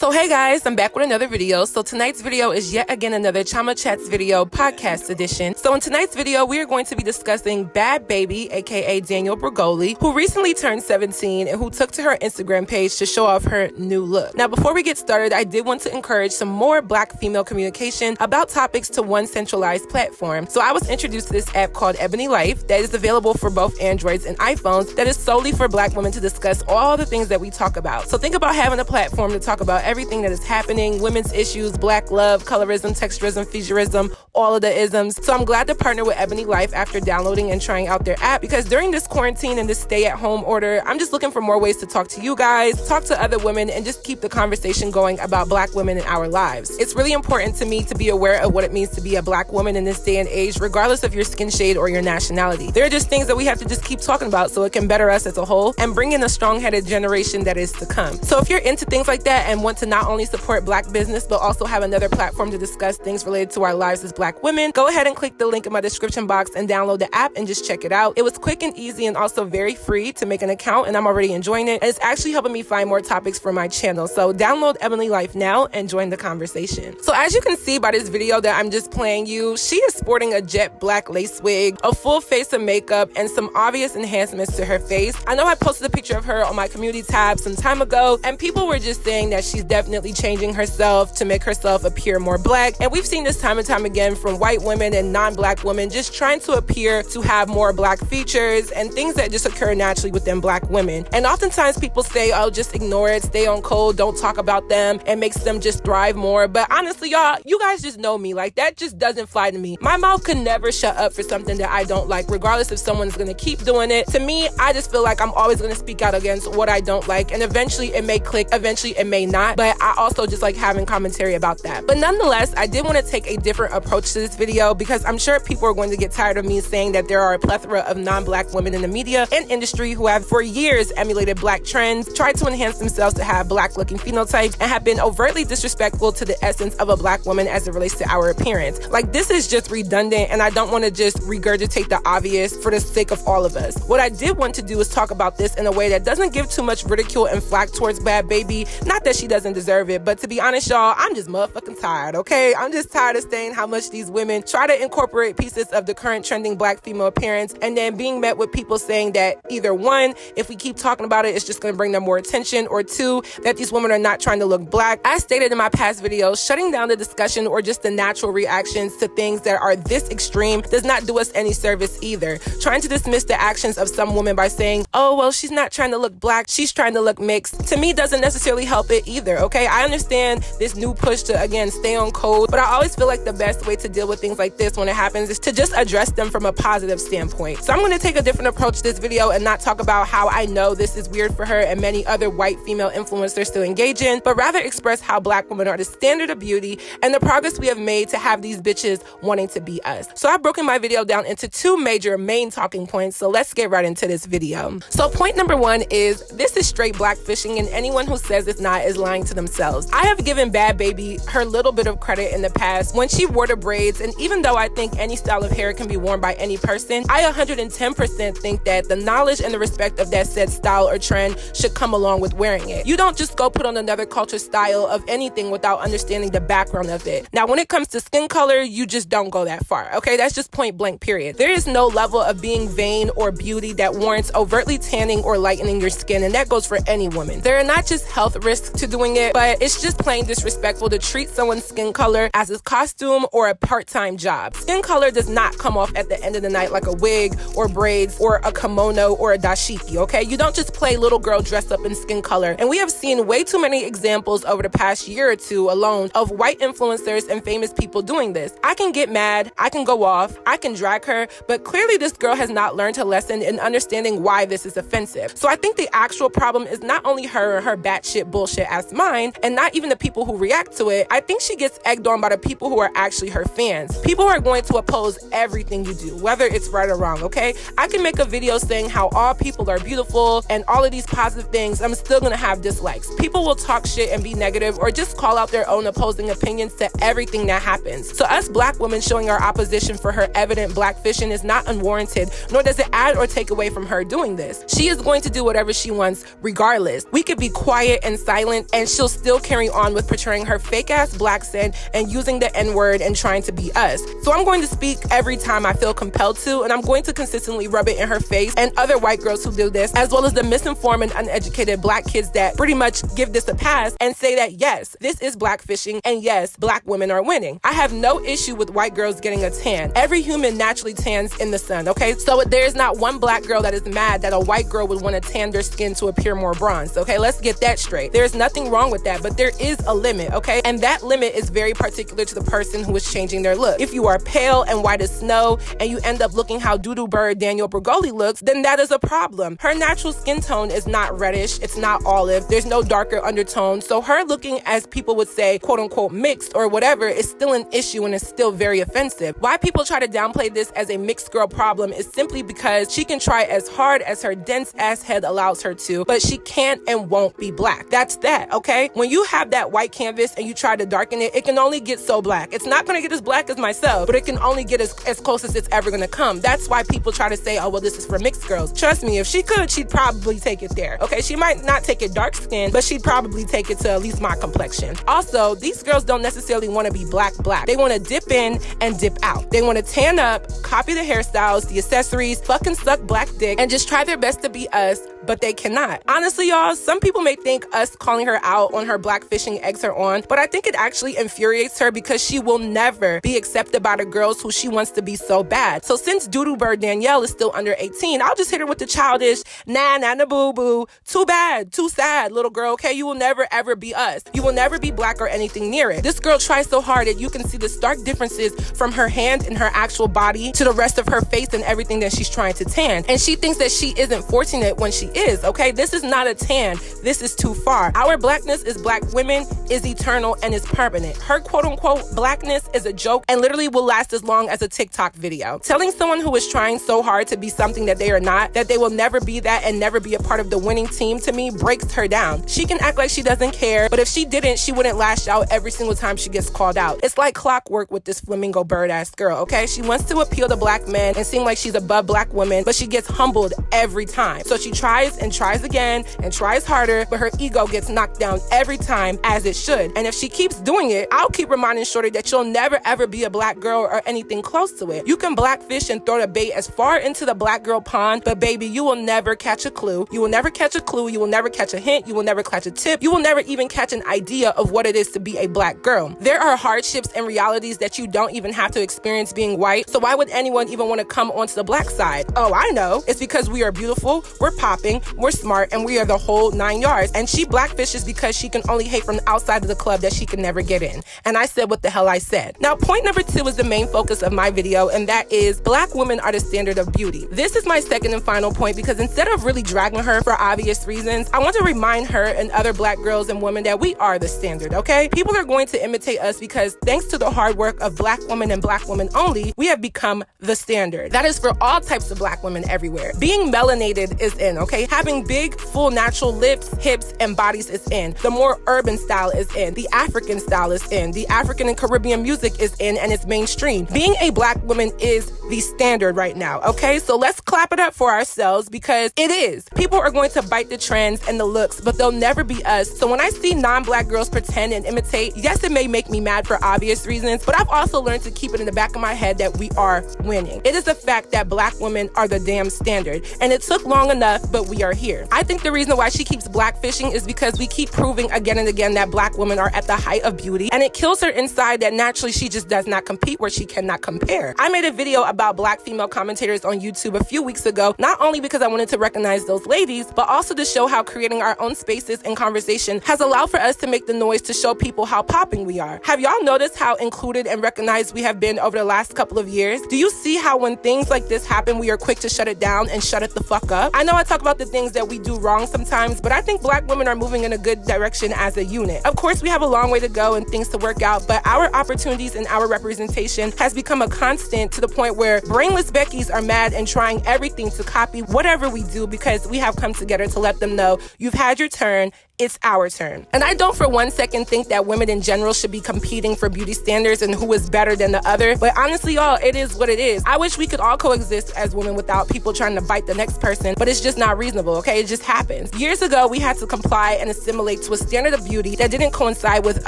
So hey guys, I'm back with another video. So tonight's video is yet again another Chioma Chats video podcast edition. So in tonight's video, we are going to be discussing Bhad Bhabie, aka Danielle Bregoli, who recently turned 17 and who took to her Instagram page to show off her new look. Now before we get started, I did want to encourage some more Black female communication about topics to one centralized platform. So I was introduced to this app called Ebony Life that is available for both Androids and iPhones that is solely for Black women to discuss all the things that we talk about. So think about having a platform to talk about everything that is happening, women's issues, Black love, colorism, texturism, futurism, all of the isms. So I'm glad to partner with Ebony Life after downloading and trying out their app, because during this quarantine and this stay-at-home order, I'm just looking for more ways to talk to you guys, talk to other women, and just keep the conversation going about Black women in our lives. It's really important to me to be aware of what it means to be a Black woman in this day and age, regardless of your skin shade or your nationality. There are just things that we have to just keep talking about so it can better us as a whole and bring in a strong-headed generation that is to come. So if you're into things like that and want to not only support Black business but also have another platform to discuss things related to our lives as Black women, go ahead and click the link in my description box and download the app and just check it out. It was quick and easy and also very free to make an account, and I'm already enjoying it, and it's actually helping me find more topics for my channel. So download Ebony Life now and join the conversation. So as you can see by this video that I'm just playing you, she is sporting a jet black lace wig, a full face of makeup, and some obvious enhancements to her face. I know I posted a picture of her on my community tab some time ago, and people were just saying that she's definitely changing herself to make herself appear more Black. And we've seen this time and time again from white women and non-Black women just trying to appear to have more Black features and things that just occur naturally within Black women. And oftentimes people say, oh, just ignore it, stay on code, don't talk about them, and makes them just thrive more. But honestly, y'all, you guys just know me. Like, that just doesn't fly to me. My mouth could never shut up for something that I don't like, regardless if someone's gonna keep doing it. To me, I just feel like I'm always gonna speak out against what I don't like, and eventually it may click, eventually it may not, but I also just like having commentary about that. But nonetheless, I did want to take a different approach to this video, because I'm sure people are going to get tired of me saying that there are a plethora of non-Black women in the media and industry who have for years emulated Black trends, tried to enhance themselves to have Black looking phenotypes, and have been overtly disrespectful to the essence of a Black woman as it relates to our appearance. Like, this is just redundant, and I don't want to just regurgitate the obvious for the sake of all of us. What I did want to do is talk about this in a way that doesn't give too much ridicule and flack towards Bhad Bhabie. Not that she doesn't deserve it, but to be honest, y'all, I'm just motherfucking tired, okay? I'm just tired of saying how much these women try to incorporate pieces of the current trending Black female appearance, and then being met with people saying that either one, if we keep talking about it, it's just going to bring them more attention, or two, that these women are not trying to look Black. As stated in my past videos, shutting down the discussion or just the natural reactions to things that are this extreme does not do us any service either. Trying to dismiss the actions of some women by saying, oh, well, she's not trying to look Black, she's trying to look mixed, to me doesn't necessarily help it either, okay? I understand this new push to, again, stay on code, but I always feel like the best way to deal with things like this when it happens is to just address them from a positive standpoint. So I'm going to take a different approach to this video and not talk about how I know this is weird for her and many other white female influencers to engage in, but rather express how Black women are the standard of beauty and the progress we have made to have these bitches wanting to be us. So I've broken my video down into two major main talking points, so let's get right into this video. So point number one is, this is straight Blkfishing, and anyone who says it's not is lying to themselves. I have given Bhad Bhabie her little bit of credit in the past when she wore the braids, and even though I think any style of hair can be worn by any person, I 110% think that the knowledge and the respect of that said style or trend should come along with wearing it. You don't just go put on another culture style of anything without understanding the background of it. Now, when it comes to skin color, you just don't go that far, okay? That's just point blank, period. There is no level of being vain or beauty that warrants overtly tanning or lightening your skin, and that goes for any woman. There are not just health risks to doing it, but it's just plain disrespectful to treat someone's skin color as a costume or a part-time job. Skin color does not come off at the end of the night like a wig or braids or a kimono or a dashiki, okay? You don't just play little girl dressed up in skin color. And we have seen way too many examples over the past year or two alone of white influencers and famous people doing this. I can get mad, I can go off, I can drag her, but clearly this girl has not learned her lesson in understanding why this is offensive. So I think the actual problem is not only her and her batshit bullshit ass mind, and not even the people who react to it. I think she gets egged on by the people who are actually her fans. People are going to oppose everything you do, whether it's right or wrong, okay? I can make a video saying how all people are beautiful and all of these positive things. I'm still gonna have dislikes. People will talk shit and be negative or just call out their own opposing opinions to everything that happens. So us black women showing our opposition for her evident blackfishing is not unwarranted, nor does it add or take away from her doing this. She is going to do whatever she wants regardless. We could be quiet and silent and she'll still carry on with portraying her fake ass black accent and using the N-word and trying to be us. So I'm going to speak every time I feel compelled to, and I'm going to consistently rub it in her face and other white girls who do this, as well as the misinformed and uneducated black kids that pretty much give this a pass and say that yes, this is blackfishing and yes, black women are winning. I have no issue with white girls getting a tan. Every human naturally tans in the sun, okay? So there's not one black girl that is mad that a white girl would want to tan their skin to appear more bronzed, okay? Let's get that straight. There's nothing wrong with that, but there is a limit, okay? And that limit is very particular to the person who is changing their look. If you are pale and white as snow and you end up looking how Doodoo Bird Daniel Bergoli looks, then that is a problem. Her natural skin tone is not reddish, it's not olive, there's no darker undertone, so her looking, as people would say, quote unquote mixed or whatever, is still an issue and is still very offensive. Why people try to downplay this as a mixed girl problem is simply because she can try as hard as her dense ass head allows her to, but she can't and won't be black. That's that, okay? When you have that white canvas and you try to darken it, it can only get so black. It's not gonna get as black as myself, but it can only get as close as it's ever gonna come. That's why people try to say, oh, well, this is for mixed girls. Trust me, if she could, she'd probably take it there, okay? She might not take it dark skin, but she'd probably take it to at least my complexion. Also, these girls don't necessarily wanna be black. They wanna dip in and dip out. They wanna tan up, copy the hairstyles, the accessories, fucking suck black dick, and just try their best to be us, but they cannot. Honestly, y'all, some people may think us calling her out on her blackfishing eggs her on, but I think it actually infuriates her because she will never be accepted by the girls who she wants to be so bad. So since Doodoo Bird Danielle is still under 18, I'll just hit her with the childish, nah, boo boo, too bad, too sad, little girl, okay? You will never ever be us. You will never be black or anything near it. This girl tries so hard that you can see the stark differences from her hand and her actual body to the rest of her face and everything that she's trying to tan. And she thinks that she isn't forcing it when she is, okay? This is not a tan. This is too far. Our blackness as black women is eternal and is permanent. Her quote-unquote blackness is a joke and literally will last as long as a TikTok video. Telling someone who is trying so hard to be something that they are not, that they will never be that and never be a part of the winning team, to me breaks her down. She can act like she doesn't care, but if she didn't, she wouldn't lash out every single time she gets called out. It's like clockwork with this flamingo bird ass girl, okay? She wants to appeal to black men and seem like she's above black women, but she gets humbled every time. So she tries and tries again and tries harder, but her ego gets knocked down every time, as it should. And if she keeps doing it, I'll keep reminding shorty that you'll never ever be a black girl or anything close to it. You can blackfish and throw the bait as far into the black girl pond, but baby, you will never catch a clue. You will never catch a clue. You will never catch a hint. You will never catch a tip. You will never even catch an idea of what it is to be a black girl. There are hardships and realities that you don't even have to experience being white, so why would anyone even want to come onto the black side? Oh, I know. It's because we are beautiful, we're popping, we're smart, and we are the whole 9 yards. And she blackfishes because she can only hate from the outside of the club that she can never get in. And I said what the hell I said. Now, point number 2 is the main focus of my video, and that is black women are the standard of beauty. This is my second and final point because instead of really dragging her for obvious reasons, I want to remind her and other black girls and women that we are the standard, okay? People are going to imitate us because thanks to the hard work of black women and black women only, we have become the standard. That is for all types of black women everywhere. Being melanated is in, okay? Having big, full, natural lips, hips, and bodies is in. The more urban style is in. The African style is in. The African and Caribbean music is in, and it's mainstream. Being a black woman is the standard right now, okay? So let's clap it up for ourselves because it is. People are going to bite the trends and the looks, but they'll never be us. So when I see non-black girls pretend and imitate, yes, it may make me mad for obvious reasons, but I've also learned to keep it in the back of my head that we are winning. It is a fact that black women are the damn standard, and it took long enough, but we are here. I think the reason why she keeps blackfishing is because we keep proving again and again that black women are at the height of beauty, and it kills her inside that naturally she just does not compete where she cannot compare. I made a video about black female commentators on YouTube a few weeks ago, not only because I wanted to recognize those ladies, but also to show how creating our own spaces and conversation has allowed for us to make the noise to show people how popping we are. Have y'all noticed how included and recognized we have been over the last couple of years? Do you see how when things like this happen, we are quick to shut it down and shut it the fuck up? I know I talk about the things that we do wrong sometimes, but I think black women are moving in a good direction as a unit. Of course, we have a long way to go and things to work out, but our opportunities increase in our representation has become a constant to the point where brainless Beckys are mad and trying everything to copy whatever we do because we have come together to let them know you've had your turn. It's our turn. And I don't for one second think that women in general should be competing for beauty standards and who is better than the other. But honestly, y'all, it is what it is. I wish we could all coexist as women without people trying to bite the next person, but it's just not reasonable, okay? It just happens. Years ago, we had to comply and assimilate to a standard of beauty that didn't coincide with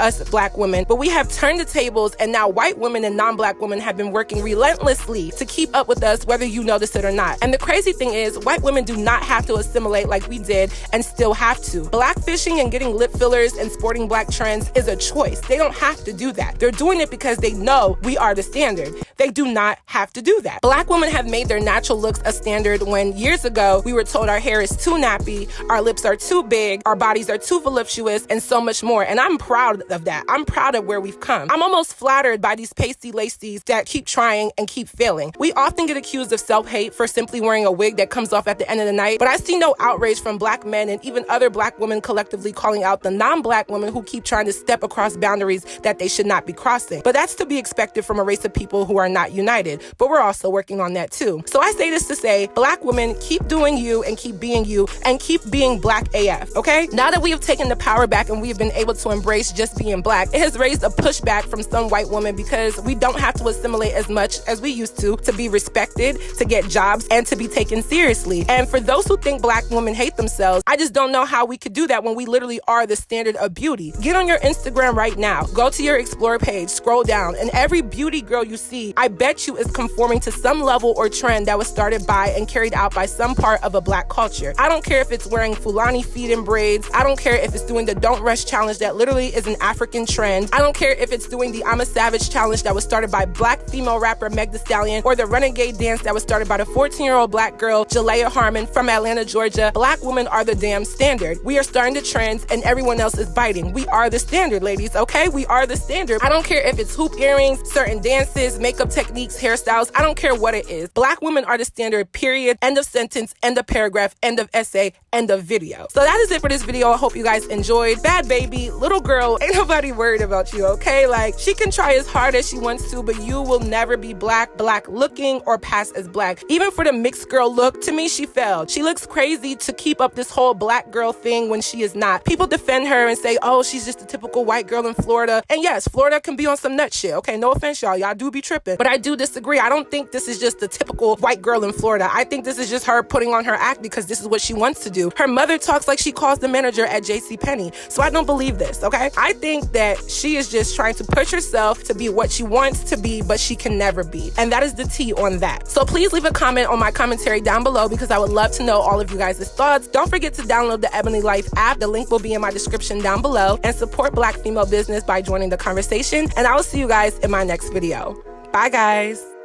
us Black women, but we have turned the tables and now white women and non-Black women have been working relentlessly to keep up with us, whether you notice it or not. And the crazy thing is, white women do not have to assimilate like we did and still have to. Blkfishing and getting lip fillers and sporting Black trends is a choice. They don't have to do that. They're doing it because they know we are the standard. They do not have to do that. Black women have made their natural looks a standard when years ago we were told our hair is too nappy, our lips are too big, our bodies are too voluptuous, and so much more. And I'm proud of that. I'm proud of where we've come. I'm almost flattered by these pasty lacies that keep trying and keep failing. We often get accused of self-hate for simply wearing a wig that comes off at the end of the night, but I see no outrage from Black men and even other Black women collectively calling out the non-Black women who keep trying to step across boundaries that they should not be crossing. But that's to be expected from a race of people who are not united, but we're also working on that too. So I say this to say, Black women, keep doing you and keep being Black AF, okay? Now that we have taken the power back and we have been able to embrace just being Black, it has raised a pushback from some white women because we don't have to assimilate as much as we used to be respected, to get jobs, and to be taken seriously. And for those who think Black women hate themselves, I just don't know how we could do that when we literally are the standard of beauty. Get on your Instagram right now, go to your Explore page, scroll down, and every beauty girl you see, I bet you is conforming to some level or trend that was started by and carried out by some part of a Black culture. I don't care if it's wearing Fulani feet and braids. I don't care if it's doing the Don't Rush challenge that literally is an African trend. I don't care if it's doing the I'm a Savage challenge that was started by Black female rapper Meg Thee Stallion, or the Renegade dance that was started by the 14-year-old Black girl Jalea Harmon from Atlanta, Georgia. Black women are the damn standard. We are starting the trends and everyone else is biting. We are the standard, ladies, okay? We are the standard. I don't care if it's hoop earrings, certain dances, makeup techniques, hairstyles. I don't care what it is. Black women are the standard, period. End of sentence, end of paragraph, end of essay, end of video. So that is it for this video. I hope you guys enjoyed. Bhad Bhabie, little girl, ain't nobody worried about you, okay? Like, she can try as hard as she wants to, but you will never be Black looking, or pass as Black. Even for the mixed girl look, to me, she failed. She looks crazy to keep up this whole Black girl thing when she is not. People defend her and say, oh, she's just a typical white girl in Florida. And yes, Florida can be on some nut shit, okay? No offense, y'all. Y'all do be tripping. But I do disagree. I don't think this is just a typical white girl in Florida. I think this is just her putting on her act because this is what she wants to do. Her mother talks like she calls the manager at JCPenney. So I don't believe this, okay? I think that she is just trying to push herself to be what she wants to be, but she can never be. And that is the tea on that. So please leave a comment on my commentary down below because I would love to know all of you guys' thoughts. Don't forget to download the Ebony Life app. The link will be in my description down below. And support Black female business by joining the conversation. And I will see you guys in my next video. Bye, guys.